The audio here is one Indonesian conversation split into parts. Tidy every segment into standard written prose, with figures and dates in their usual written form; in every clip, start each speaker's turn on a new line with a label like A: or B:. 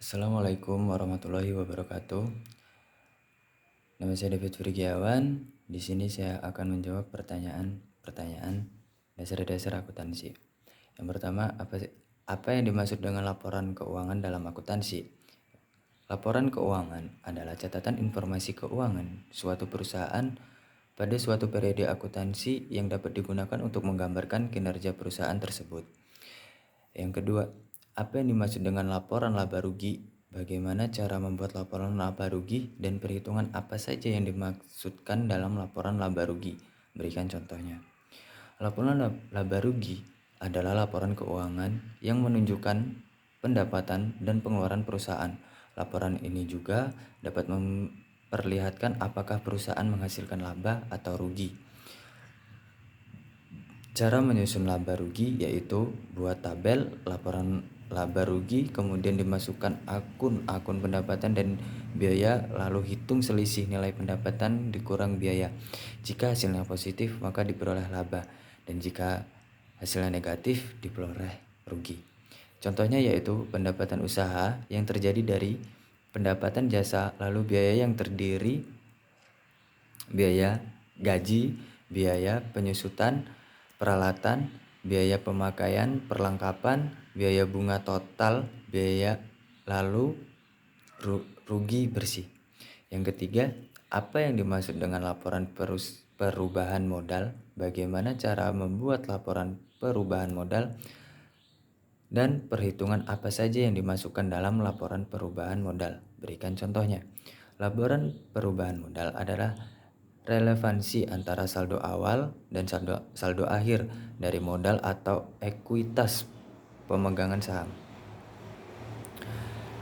A: Assalamualaikum warahmatullahi wabarakatuh. Nama saya David Frigiawan. Di sini saya akan menjawab pertanyaan dasar-dasar akuntansi. Yang pertama, apa yang dimaksud dengan laporan keuangan dalam akuntansi? Laporan keuangan adalah catatan informasi keuangan suatu perusahaan pada suatu periode akuntansi yang dapat digunakan untuk menggambarkan kinerja perusahaan tersebut. Yang kedua, apa yang dimaksud dengan laporan laba rugi? Bagaimana cara membuat laporan laba rugi dan perhitungan apa saja yang dimaksudkan dalam laporan laba rugi? Berikan contohnya. Laporan laba rugi adalah laporan keuangan yang menunjukkan pendapatan dan pengeluaran perusahaan. Laporan ini juga dapat memperlihatkan apakah perusahaan menghasilkan laba atau rugi. Cara menyusun laba rugi yaitu buat tabel laporan laba rugi, kemudian dimasukkan akun pendapatan dan biaya, lalu hitung selisih nilai pendapatan dikurang biaya. Jika hasilnya positif maka diperoleh laba, dan jika hasilnya negatif diperoleh rugi. Contohnya yaitu pendapatan usaha yang terjadi dari pendapatan jasa, lalu biaya yang terdiri biaya gaji, biaya penyusutan peralatan, biaya pemakaian, perlengkapan, biaya bunga total, biaya lalu rugi bersih. Yang ketiga, apa yang dimaksud dengan laporan perubahan modal? Bagaimana cara membuat laporan perubahan modal? Dan perhitungan apa saja yang dimasukkan dalam laporan perubahan modal? Berikan contohnya. Laporan perubahan modal adalah relevansi antara saldo awal dan saldo akhir dari modal atau ekuitas pemegangan saham.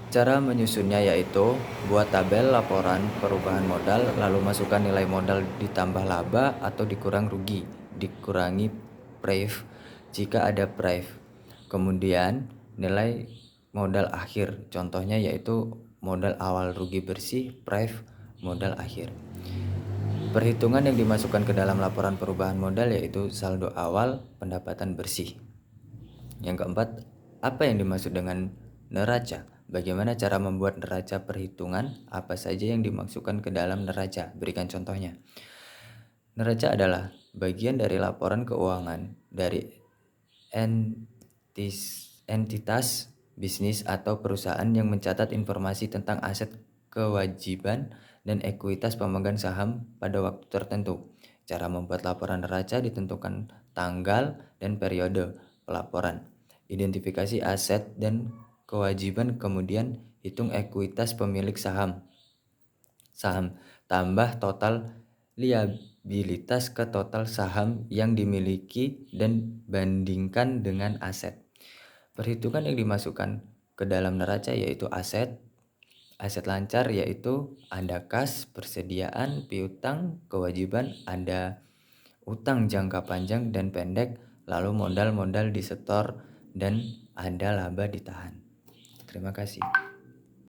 A: Cara menyusunnya yaitu buat tabel laporan perubahan modal, lalu masukkan nilai modal ditambah laba atau dikurang rugi, dikurangi PREV jika ada PREV. Kemudian nilai modal akhir, contohnya yaitu modal awal rugi bersih, PREV modal akhir. Perhitungan yang dimasukkan ke dalam laporan perubahan modal yaitu saldo awal, pendapatan bersih. Yang keempat, apa yang dimaksud dengan neraca? Bagaimana cara membuat neraca perhitungan? Apa saja yang dimasukkan ke dalam neraca? Berikan contohnya. Neraca adalah bagian dari laporan keuangan dari entitas bisnis atau perusahaan yang mencatat informasi tentang aset, kewajiban, dan ekuitas pemegang saham pada waktu tertentu. Cara membuat laporan neraca ditentukan tanggal dan periode pelaporan. Identifikasi aset dan kewajiban, kemudian hitung ekuitas pemilik saham. Tambah total liabilitas ke total saham yang dimiliki dan bandingkan dengan aset. Perhitungan yang dimasukkan ke dalam neraca yaitu aset lancar yaitu ada kas, persediaan, piutang, kewajiban, ada utang jangka panjang dan pendek, lalu modal disetor, dan ada laba ditahan. Terima kasih.